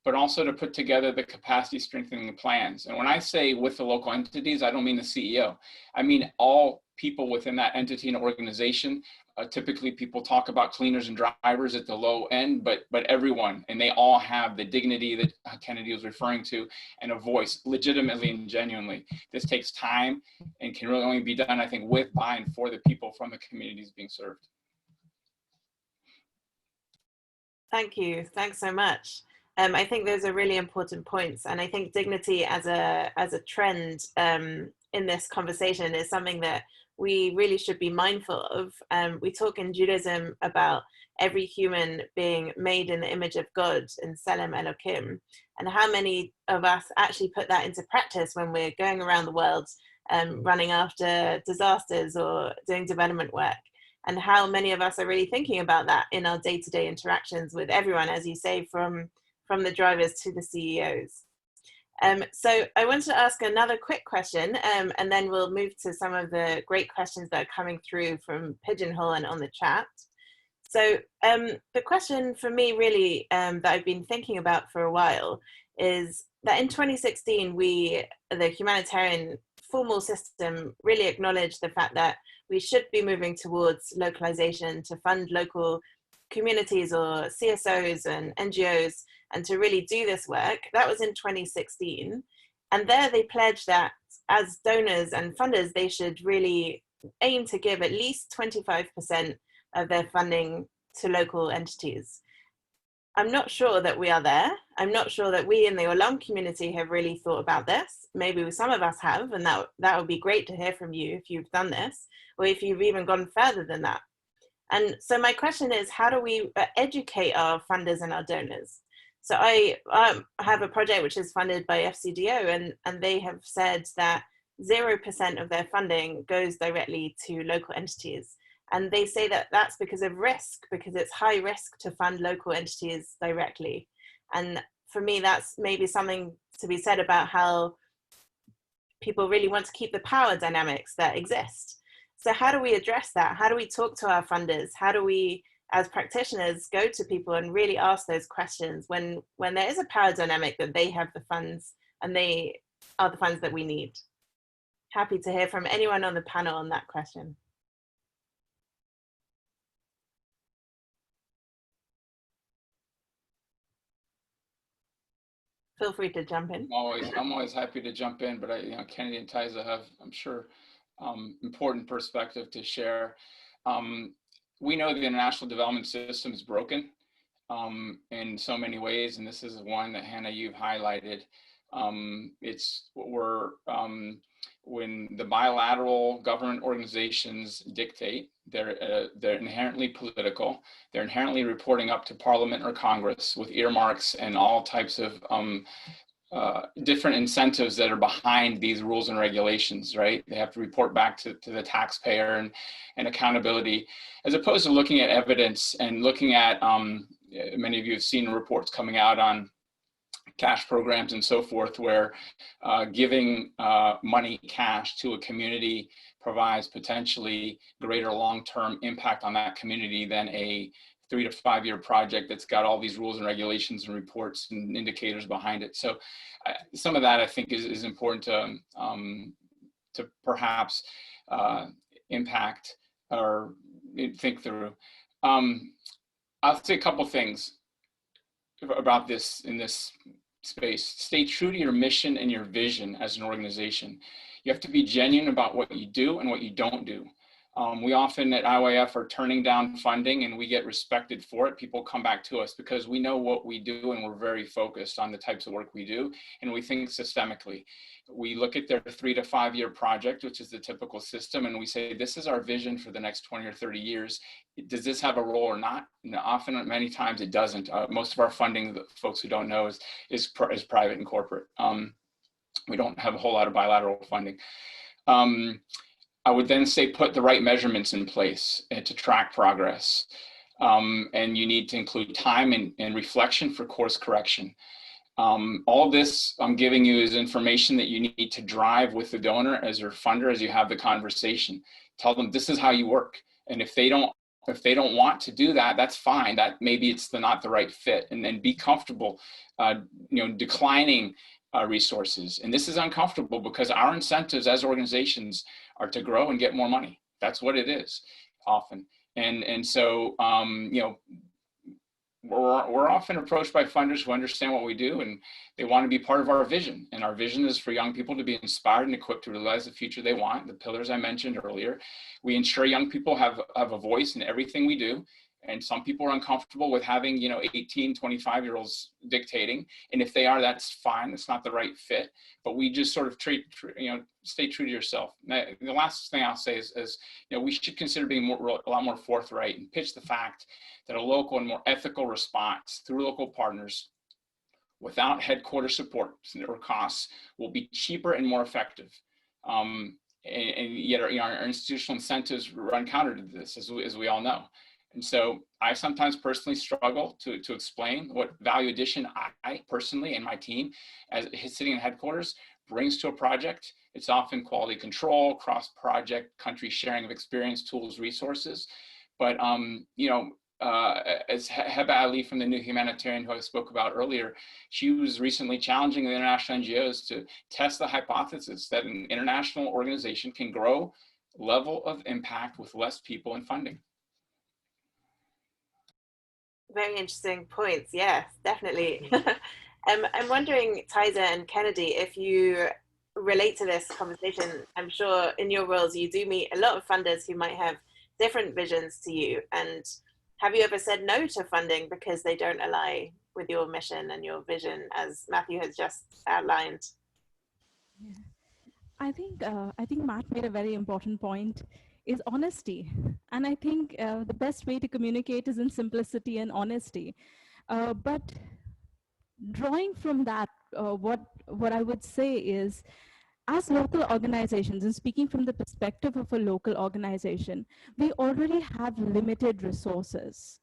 but also to put together the capacity strengthening plans. And when I say with the local entities, I don't mean the CEO. I mean all people within that entity and organization. Typically people talk about cleaners and drivers at the low end, but everyone, and they all have the dignity that Kennedy was referring to and a voice, legitimately and genuinely. This takes time and can really only be done, I think, with, by, and for the people from the communities being served. Thank you. Thanks so much. I think those are really important points, and I think dignity as a trend in this conversation is something that we really should be mindful of. We talk in Judaism about every human being made in the image of God, in Selem Elohim, and how many of us actually put that into practice when we're going around the world running after disasters or doing development work. And how many of us are really thinking about that in our day-to-day interactions with everyone, as you say, from the drivers to the CEOs. So I wanted to ask another quick question, and then we'll move to some of the great questions that are coming through from Pigeonhole and on the chat. So the question for me really that I've been thinking about for a while is that in 2016, the humanitarian formal system really acknowledged the fact that we should be moving towards localization to fund local communities or CSOs and NGOs and to really do this work. That was in 2016. And there they pledged that as donors and funders, they should really aim to give at least 25% of their funding to local entities. I'm not sure that we are there. I'm not sure that we in the Olam community have really thought about this. Maybe some of us have, and that would be great to hear from you if you've done this, or if you've even gone further than that. And so my question is, how do we educate our funders and our donors? So I have a project which is funded by FCDO, and they have said that 0% of their funding goes directly to local entities. And they say that that's because of risk, because it's high risk to fund local entities directly. And for me, that's maybe something to be said about how people really want to keep the power dynamics that exist. So how do we address that? How do we talk to our funders? How do we, as practitioners, go to people and really ask those questions when there is a power dynamic that they have the funds and they are the funds that we need? Happy to hear from anyone on the panel on that question. Feel free to jump in. I'm always happy to jump in, but Kennedy and Taiza have, I'm sure, important perspective to share. We know the international development system is broken in so many ways, and this is one that Hannah, you've highlighted. When the bilateral government organizations dictate, they're inherently political. They're inherently reporting up to Parliament or Congress with earmarks and all types of different incentives that are behind these rules and regulations, right? They have to report back to the taxpayer and accountability, as opposed to looking at evidence and looking at, many of you have seen reports coming out on cash programs and so forth, where giving money cash to a community provides potentially greater long-term impact on that community than a 3 to 5 year project that's got all these rules and regulations and reports and indicators behind it. So some of that I think is important to perhaps impact or think through. I'll say a couple things about this in this space. Stay true to your mission and your vision as an organization. You have to be genuine about what you do and what you don't do. We often at IYF are turning down funding and we get respected for it. People come back to us because we know what we do and we're very focused on the types of work we do, and we think systemically. We look at their 3 to 5 year project, which is the typical system, and we say, this is our vision for the next 20 or 30 years. Does this have a role or not? Often, many times it doesn't. Most of our funding, folks who don't know, is private and corporate. We don't have a whole lot of bilateral funding. I would then say put the right measurements in place to track progress. And you need to include time and reflection for course correction. All this I'm giving you is information that you need to drive with the donor as your funder as you have the conversation. Tell them this is how you work. And if they don't if they don't want to do that, that's fine. That maybe it's not the right fit, and then be comfortable, declining resources. And this is uncomfortable because our incentives as organizations are to grow and get more money. That's what it is often. And so, we're often approached by funders who understand what we do, and they want to be part of our vision. And our vision is for young people to be inspired and equipped to realize the future they want, the pillars I mentioned earlier. We ensure young people have a voice in everything we do. And some people are uncomfortable with having, 18, 25-year-olds dictating. And if they are, that's fine. It's not the right fit. But we just sort of stay true to yourself. The last thing I'll say is we should consider being a lot more forthright and pitch the fact that a local and more ethical response through local partners without headquarter support or costs will be cheaper and more effective. And yet our institutional incentives run counter to this, as we all know. And so I sometimes personally struggle to explain what value addition I personally and my team as sitting in headquarters brings to a project. It's often quality control, cross-project, country sharing of experience, tools, resources. But, as Heba Ali from the New Humanitarian, who I spoke about earlier, she was recently challenging the international NGOs to test the hypothesis that an international organization can grow level of impact with less people and funding. Very interesting points. Yes, definitely. I'm wondering, Tyza and Kennedy, if you relate to this conversation. I'm sure in your roles you do meet a lot of funders who might have different visions to you. And have you ever said no to funding because they don't align with your mission and your vision, as Matthew has just outlined? Yeah. I think Matt made a very important point, is honesty. And I think the best way to communicate is in simplicity and honesty. But drawing from that, what I would say is, as local organizations, and speaking from the perspective of a local organization, we already have limited resources.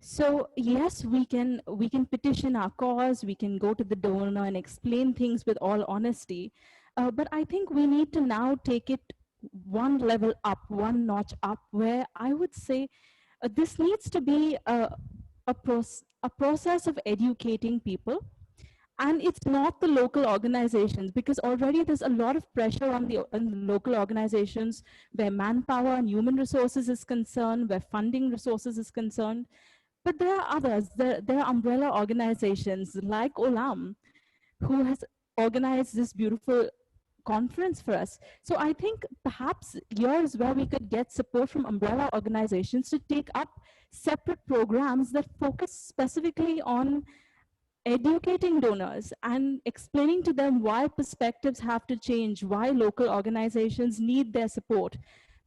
So yes, we can petition our cause, we can go to the donor and explain things with all honesty. But I think we need to now take it one level up, one notch up, where I would say this needs to be a process of educating people. And it's not the local organizations, because already there's a lot of pressure on the local organizations where manpower and human resources is concerned, where funding resources is concerned. But there are others. There are umbrella organizations like Olam, who has organized this beautiful conference for us. So I think perhaps here is where we could get support from umbrella organizations to take up separate programs that focus specifically on educating donors and explaining to them why perspectives have to change, why local organizations need their support.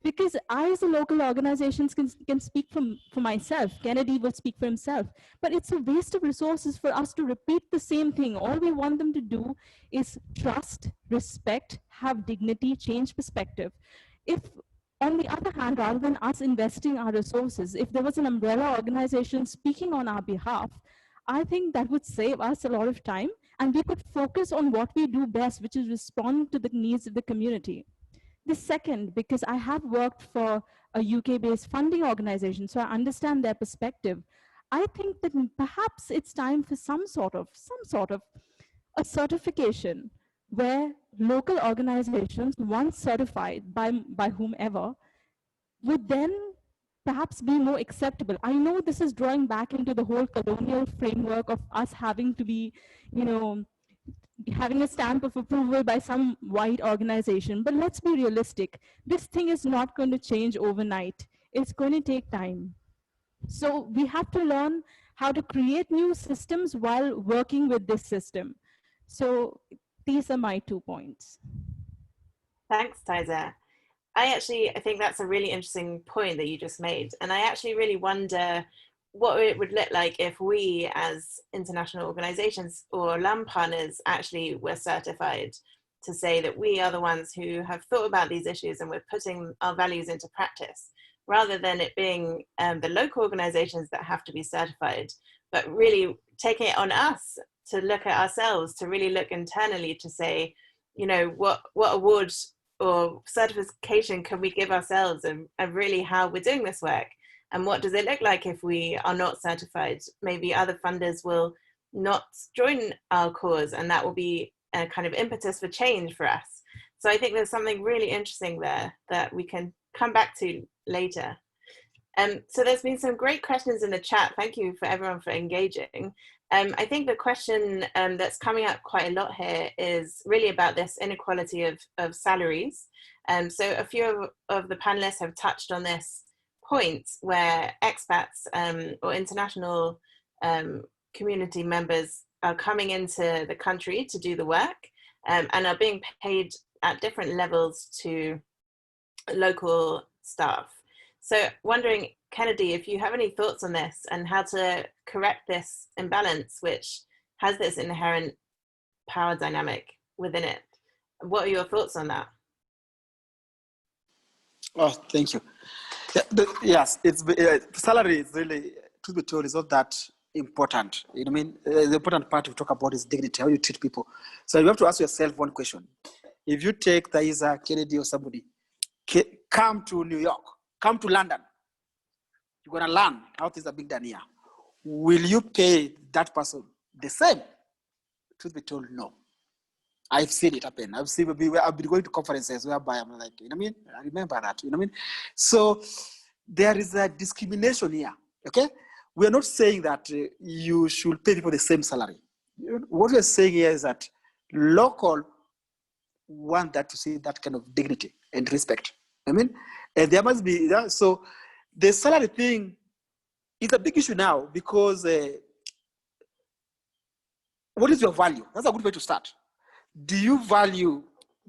Because I, as a local organization, can speak for myself. Kennedy will speak for himself. But it's a waste of resources for us to repeat the same thing. All we want them to do is trust, respect, have dignity, change perspective. If, on the other hand, rather than us investing our resources, if there was an umbrella organization speaking on our behalf, I think that would save us a lot of time, and we could focus on what we do best, which is respond to the needs of the community. The second, because I have worked for a UK-based funding organization, so I understand their perspective. I think that perhaps it's time for some sort of a certification where local organizations, once certified by whomever, would then perhaps be more acceptable. I know this is drawing back into the whole colonial framework of us having to be, having a stamp of approval by some white organization. But let's be realistic. This thing is not going to change overnight. It's going to take time. So we have to learn how to create new systems while working with this system. So these are my 2 points. Thanks, Tyza. I think that's a really interesting point that you just made. And I actually really wonder what it would look like if we as international organizations or land partners actually were certified to say that we are the ones who have thought about these issues and we're putting our values into practice, rather than it being the local organizations that have to be certified, but really taking it on us to look at ourselves, to really look internally to say, what award or certification can we give ourselves of really how we're doing this work? And what does it look like if we are not certified? Maybe other funders will not join our cause, and that will be a kind of impetus for change for us. So I think there's something really interesting there that we can come back to later. So there's been some great questions in the chat. Thank you for everyone for engaging. I think the question that's coming up quite a lot here is really about this inequality of salaries. So a few of the panelists have touched on this point where expats or international community members are coming into the country to do the work and are being paid at different levels to local staff. So wondering, Kennedy, if you have any thoughts on this and how to correct this imbalance, which has this inherent power dynamic within it. What are your thoughts on that? Oh, thank you. Yes, it's salary is really, to be told, is not that important. You know what I mean? The important part we talk about is dignity, how you treat people. So you have to ask yourself one question. If you take Thaisa, Kennedy, or somebody, come to New York, come to London, you're going to learn how things are being done here. Will you pay that person the same? Truth be told, no. I've seen it happen. I've been going to conferences whereby I'm like, you know what I mean? I remember that, you know what I mean? So there is a discrimination here, okay? We're not saying that you should pay people the same salary. What we're saying here is that local want that to see that kind of dignity and respect. I mean, and there must be, so the salary thing is a big issue now because what is your value? That's a good way to start. Do you value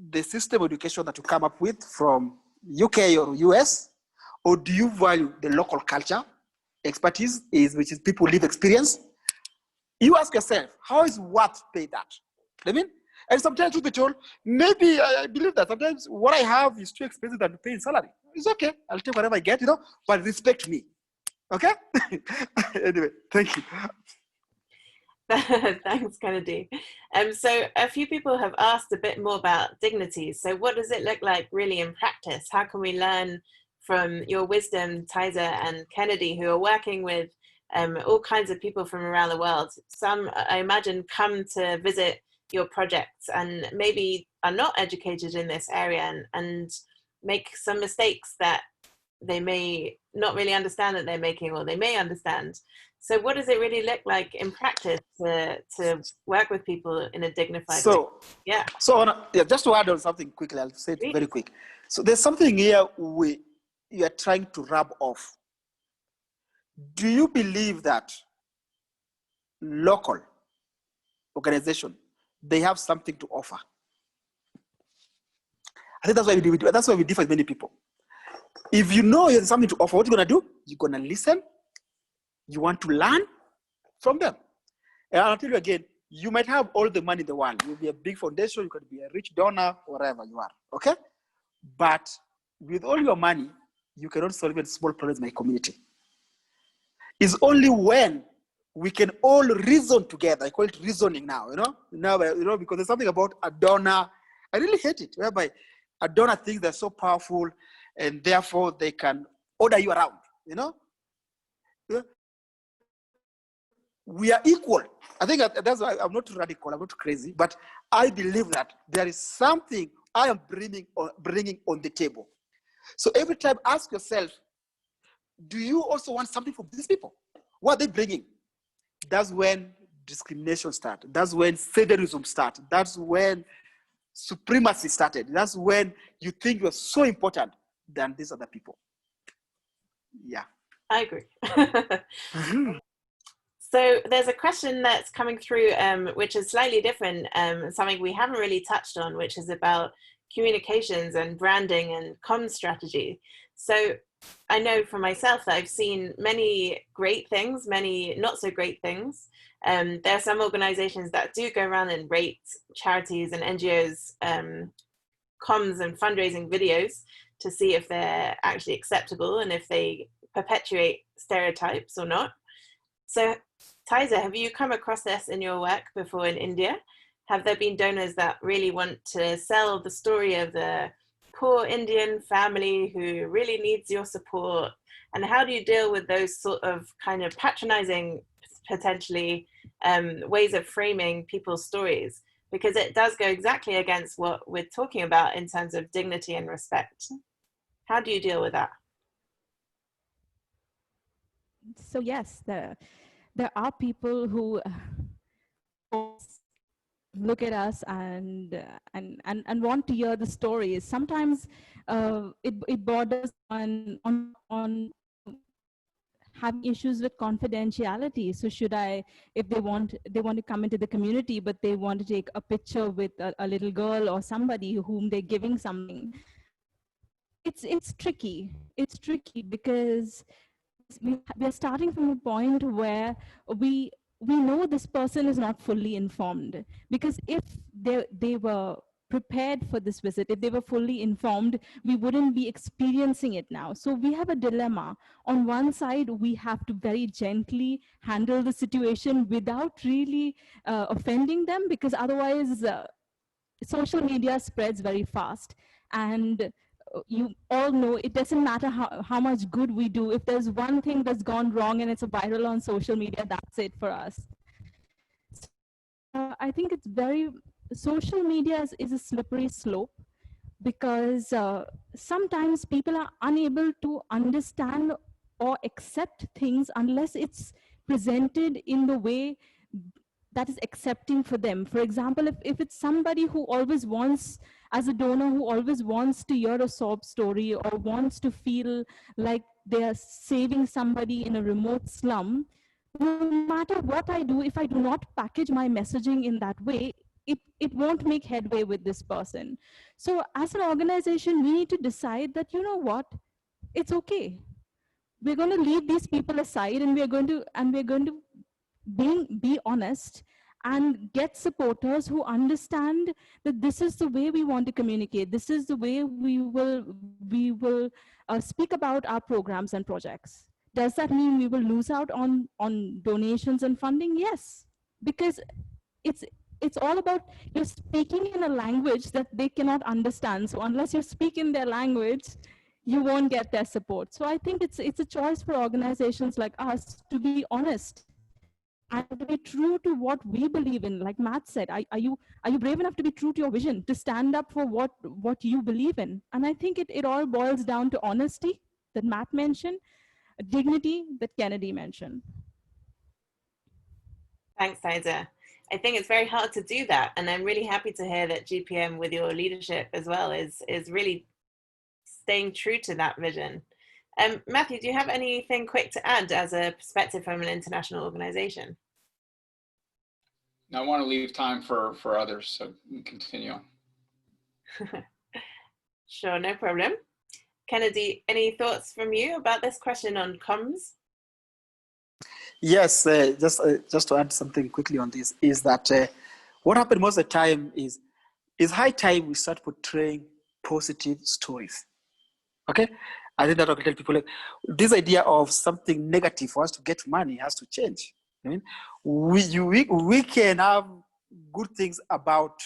the system of education that you come up with from UK or US? Or do you value the local culture, expertise, which is people live experience? You ask yourself, how is what pay that? I mean, and sometimes truth be told, maybe I believe that sometimes what I have is too expensive than to pay in salary. It's okay, I'll take whatever I get, you know, but respect me. Okay? Anyway, thank you. Thanks, Kennedy. So a few people have asked a bit more about dignity. So what does it look like really in practice? How can we learn from your wisdom, Thaisa and Kennedy, who are working with all kinds of people from around the world? Some, I imagine, come to visit your projects and maybe are not educated in this area and make some mistakes that they may not really understand that they're making, or they may understand. So what does it really look like in practice to work with people in a dignified way? Yeah. So just to add on something quickly, I'll say it very quick. So there's something here you are trying to rub off. Do you believe that local organization, they have something to offer? I think that's why we differ with many people. If you know you have something to offer, what you're going to do? You're going to listen. You want to learn from them. And I'll tell you again, you might have all the money in the world. You'll be a big foundation. You could be a rich donor, wherever you are. Okay? But with all your money, you cannot solve even small problems in my community. It's only when we can all reason together. I call it reasoning now, because there's something about a donor. I really hate it, whereby a donor thinks they're so powerful and therefore they can order you around, We are equal. I think that's why I'm not radical, I'm not crazy, but I believe that there is something I am bringing on the table. So every time ask yourself, do you also want something from these people? What are they bringing? That's when discrimination started. That's when Saviorism started. That's when supremacy started. That's when you think you're so important than these other people. Yeah. I agree. So there's a question that's coming through, which is slightly different, something we haven't really touched on, which is about communications and branding and comm strategy. So I know for myself that I've seen many great things, many not so great things. There are some organizations that do go around and rate charities and NGOs comms and fundraising videos to see if they're actually acceptable and if they perpetuate stereotypes or not. So Thaisa, have you come across this in your work before in India? Have there been donors that really want to sell the story of the poor Indian family who really needs your support? And how do you deal with those sort of kind of patronizing, potentially, ways of framing people's stories? Because it does go exactly against what we're talking about in terms of dignity and respect. How do you deal with that? So yes, there are people who look at us and want to hear the stories. Sometimes it borders on having issues with confidentiality. So should I, if they want to come into the community, but they want to take a picture with a little girl or somebody whom they're giving something, it's tricky. It's tricky because we're starting from a point where we know this person is not fully informed, because if they were prepared for this visit, if they were fully informed, we wouldn't be experiencing it now. So we have a dilemma. On one side, we have to very gently handle the situation without really offending them, because otherwise social media spreads very fast. And you all know it doesn't matter how much good we do. If there's one thing that's gone wrong and it's a viral on social media, that's it for us. I think it's social media is a slippery slope, because sometimes people are unable to understand or accept things unless it's presented in the way that is accepting for them. For example, if it's somebody who always wants, as a donor, who always wants to hear a sob story or wants to feel like they are saving somebody in a remote slum, no matter what I do, if I do not package my messaging in that way, it won't make headway with this person. So as an organization, we need to decide that, you know what, it's okay. We're going to leave these people aside, and we're going to be honest and get supporters who understand that this is the way we want to communicate. This is the way we will speak about our programs and projects. Does that mean we will lose out on donations and funding? Yes, because it's all about, you're speaking in a language that they cannot understand. So unless you speak in their language, you won't get their support. So I think it's a choice for organizations like us to be honest and to be true to what we believe in. Like Matt said, are you brave enough to be true to your vision, to stand up for what you believe in? And I think it all boils down to honesty that Matt mentioned, dignity that Kennedy mentioned. Thanks, Taiza. I think it's very hard to do that, and I'm really happy to hear that GPM, with your leadership as well, is really staying true to that vision. Matthew, do you have anything quick to add as a perspective from an international organization? I want to leave time for others, so continue on. Sure, no problem. Kennedy, any thoughts from you about this question on comms? Yes, just to add something quickly on this, is that what happened most of the time is high time we start portraying positive stories. Okay, I think that will tell people, like, this idea of something negative for us to get money has to change. I mean, we can have good things about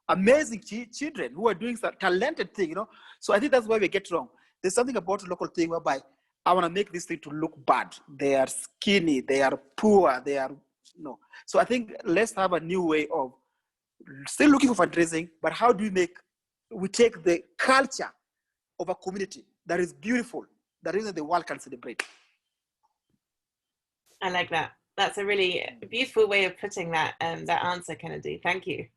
amazing children who are doing some talented thing, So I think that's why we get wrong. There's something about a local thing whereby I want to make this thing to look bad. They are skinny, they are poor, they are, So I think let's have a new way of still looking for fundraising, but how do we take the culture of a community that is beautiful, that even the world can celebrate. I like that. That's a really beautiful way of putting that that answer, Kennedy. Thank you.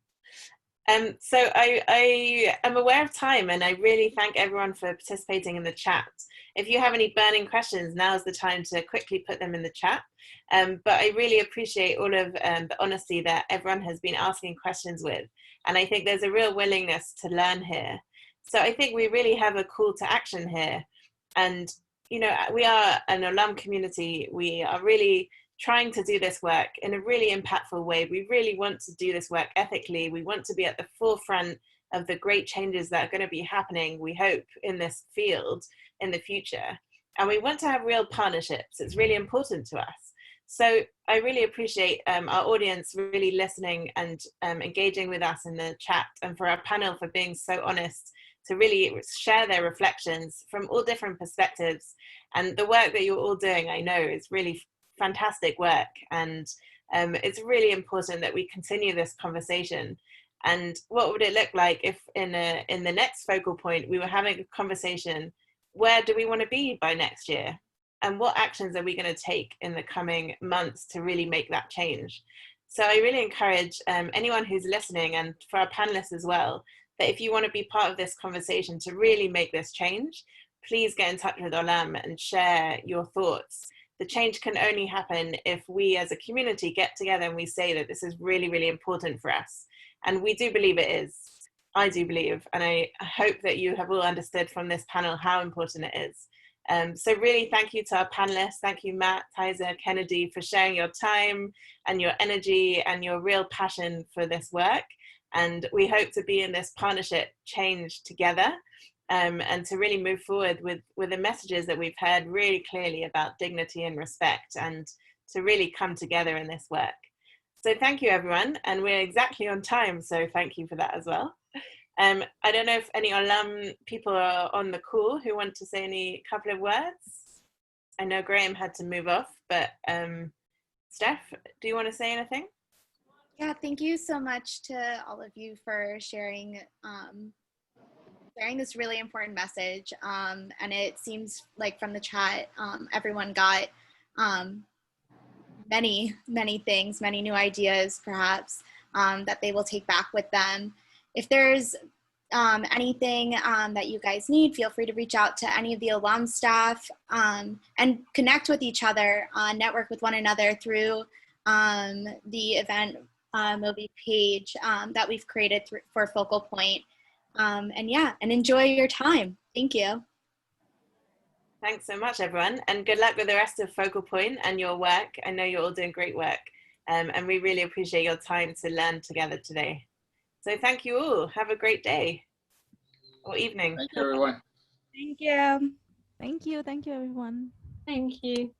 So I am aware of time, and I really thank everyone for participating in the chat. If you have any burning questions, now's the time to quickly put them in the chat. But I really appreciate all of the honesty that everyone has been asking questions with. And I think there's a real willingness to learn here. So I think we really have a call to action here. And, we are an alum community. We are really trying to do this work in a really impactful way. We really want to do this work ethically. We want to be at the forefront of the great changes that are going to be happening, we hope, in this field in the future. And we want to have real partnerships. It's really important to us. So I really appreciate our audience really listening and engaging with us in the chat, and for our panel for being so honest to really share their reflections from all different perspectives. And the work that you're all doing, I know, is really fantastic work. And it's really important that we continue this conversation. And what would it look like if in the next focal point, we were having a conversation, where do we want to be by next year? And what actions are we going to take in the coming months to really make that change? So I really encourage anyone who's listening, and for our panelists as well, that if you want to be part of this conversation to really make this change, please get in touch with Olam and share your thoughts. The change can only happen if we as a community get together and we say that this is really, really important for us. And we do believe it is. I do believe, and I hope that you have all understood from this panel how important it is. So really thank you to our panelists. Thank you, Matt, Tyza, Kennedy, for sharing your time and your energy and your real passion for this work. And we hope to be in this partnership change together, and to really move forward with the messages that we've heard really clearly about dignity and respect, and to really come together in this work. So thank you, everyone. And we're exactly on time, so thank you for that as well. I don't know if any Olam people are on the call who want to say any couple of words. I know Graham had to move off, but Steph, do you want to say anything? Yeah, thank you so much to all of you for sharing sharing this really important message. And it seems like from the chat, everyone got many things, many new ideas perhaps, that they will take back with them. If there's anything that you guys need, feel free to reach out to any of the Olam staff, and connect with each other, network with one another through the event Mobi page that we've created for Focal Point. And yeah, and enjoy your time. Thank you. Thanks so much, everyone. And good luck with the rest of Focal Point and your work. I know you're all doing great work. And we really appreciate your time to learn together today. So thank you all. Have a great day or evening. Thank you, everyone. Thank you. Thank you. Thank you, everyone. Thank you.